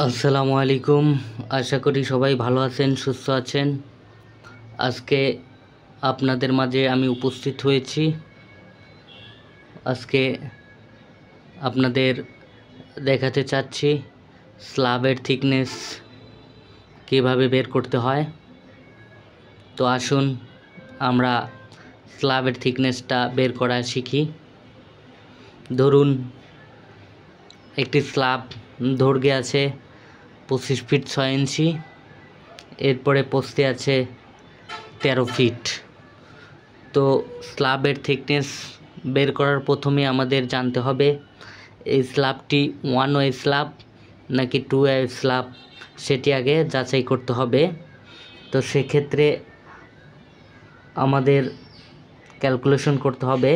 আসসালামু আলাইকুম। আশা করি সবাই ভালো আছেন, সুস্থ আছেন। আজকে আপনাদের মাঝে আমি উপস্থিত হয়েছি। আজকে আপনাদের দেখাতে চাচ্ছি স্ল্যাবের থিকনেস কীভাবে বের করতে হয়। তো আসুন আমরা স্ল্যাবের থিকনেসটা বের করা শিখি। ধরুন একটি স্ল্যাব দৈর্ঘ্যে আছে 25 ফিট 6 ইঞ্চি, এরপরে পোস্তে আছে 13 ফিট। তো স্ল্যাবের থিকনেস বের করার প্রথমে আমাদের জানতে হবে এই স্ল্যাবটি 1 ওয়ে স্ল্যাব নাকি 2 ওয়ে স্ল্যাব, সেটি আগে যাচাই করতে হবে। তো সেক্ষেত্রে আমাদের ক্যালকুলেশন করতে হবে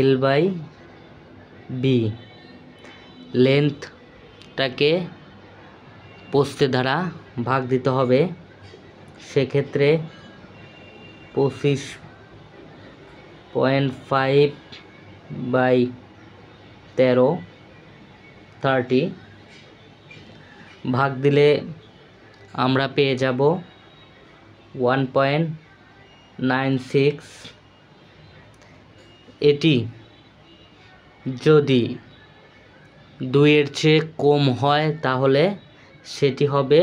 L/B, লেন্থটাকে পোস্তে দ্বারা ভাগ দিতে হবে। সেক্ষেত্রে 25.5/13 30 ভাগ দিলে আমরা পেয়ে যাব 1.96। এটি যদি 2-এর চেয়ে কম হয় তাহলে সেটি হবে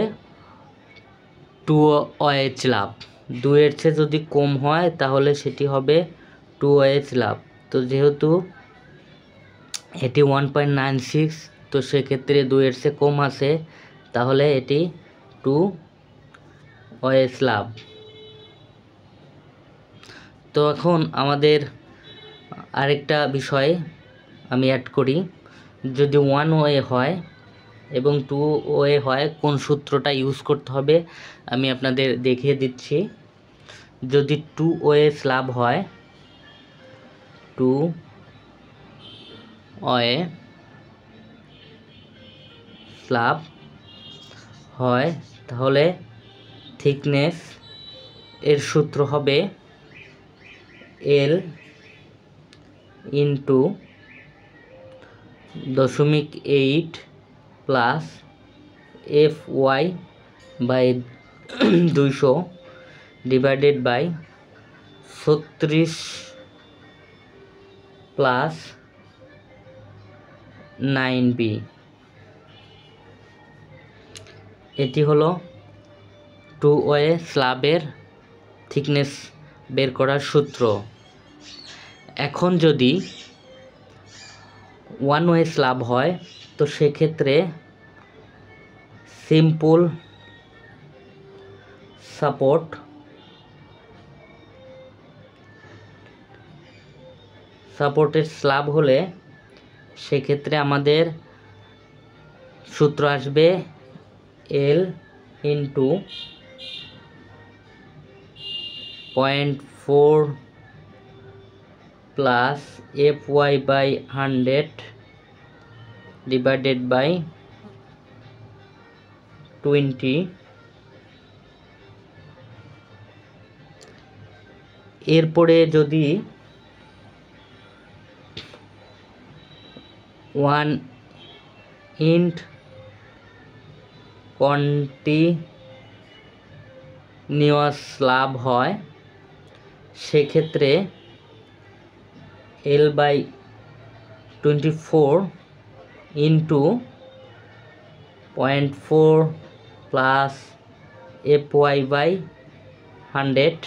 2 ওয়ে স্ল্যাব। 2-এর চেয়ে যদি কম হয় তাহলে সেটি হবে 2 ওয়ে স্ল্যাব। তো যেহেতু এটি 1.96, তো সেক্ষেত্রে 2-এর চেয়ে কম আছে, তাহলে এটি 2 ওয়ে স্ল্যাব। তো এখন আমাদের আরেকটা বিষয় আমি অ্যাড করি। যদি 1 ওয়ে হয় এবং 2 ওয়ে হয়, কোন সূত্রটা ইউজ করতে হবে আমি আপনাদের দেখিয়ে দিচ্ছি। যদি 2 ওয়ে স্ল্যাব হয়, 2 ওয়ে স্ল্যাব হয়, তাহলে থিকনেস এর সূত্র হবে L into 0.8 plus FY/200 divided by 36 plus 9B। এটি হলো 2 ওয়ে স্ল্যাবের থিকনেস বের করার সূত্র। এখন যদি 1 ওয়ে স্ল্যাব হয়, তো সেক্ষেত্রে সিম্পল সাপোর্টেড স্ল্যাব হলে সেক্ষেত্রে আমাদের সূত্র আসবে L into 0.4 plus FY/100 divided by 20। এরপরে যদি 1 ইন্ট কন্টিনিউয়াস স্ল্যাব হয়, সেক্ষেত্রে L/24 ইন্টু 0.4 প্লাস FY/100।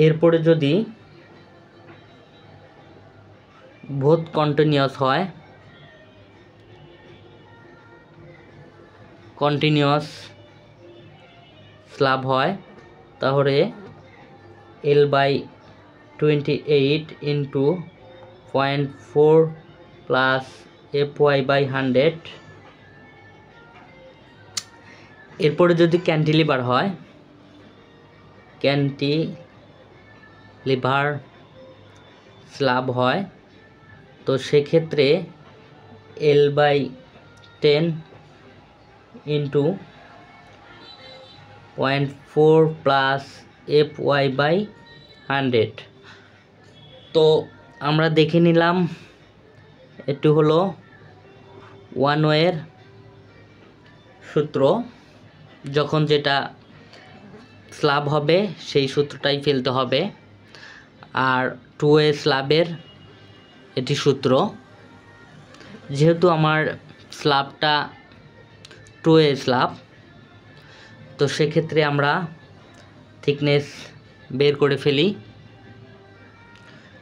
এরপরে যদি বোথ কন্টিনিউয়াস হয়, কন্টিনিউয়াস স্ল্যাব হয়, তাহলে L/28 ইন্টু 0.4 প্লাস FY/100। এরপরে যদি ক্যান্টিলিভার হয়, ক্যান্টিলিভার স্ল্যাব হয়, তো সেক্ষেত্রে L/10 ইন্টু 0.4 প্লাস FY/100। তো আমরা দেখে নিলাম এটি হলো ওয়ান ওয়ের সূত্র। যখন যেটা স্ল্যাব হবে সেই সূত্রটাই ফেলতে হবে। আর টু ওয়ে স্ল্যাবের এটি সূত্র। যেহেতু আমার স্ল্যাবটা টু ওয়ে স্ল্যাব, তো সেক্ষেত্রে আমরা থিকনেস বের করে ফেলি।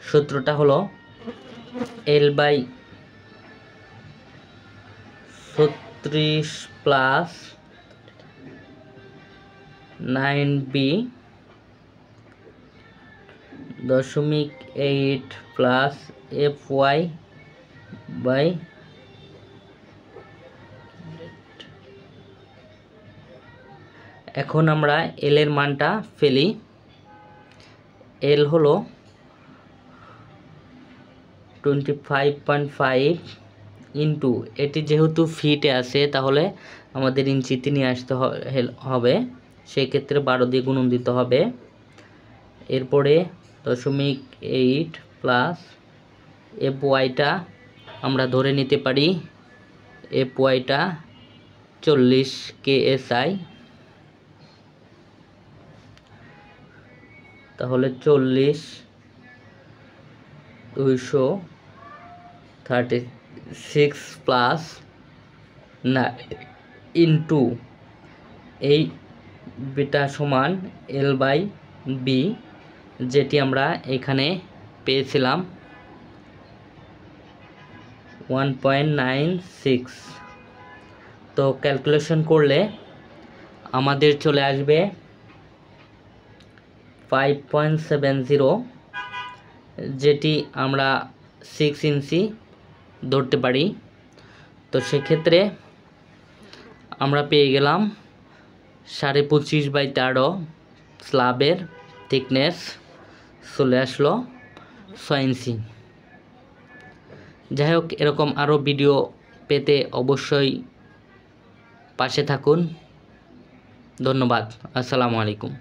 সূত্রটা হলো L/36 plus 9B .8 plus FY/। এখন আমরা এল এর মানটা ফেলি। এল হলো 25.5 ইন্টু, এটি যেহেতু ফিটে আছে তাহলে আমাদের ইঞ্চিতে নিয়ে আসতে হবে, সেক্ষেত্রে 12 দিয়ে গুণন দিতে হবে। এরপরে 0.8 প্লাস FY-টা আমরা ধরে নিতে পারি, FY-টা 40 KSI, তাহলে 40/236 প্লাস না ইন্টু এই বিটা সমান L/B, যেটি আমরা এখানে পেয়েছিলাম 1.96। তো ক্যালকুলেশন করলে আমাদের চলে আসবে 5.70, যেটি আমরা 6 ইঞ্চি ধরতে পারি। তো সেক্ষেত্রে আমরা পেয়ে গেলাম 25.5/13 স্ল্যাবের থিকনেস চলে আসলো 6 ইঞ্চি। যাই হোক, এরকম আরও ভিডিও পেতে অবশ্যই পাশে থাকুন। ধন্যবাদ। আসসালামু আলাইকুম।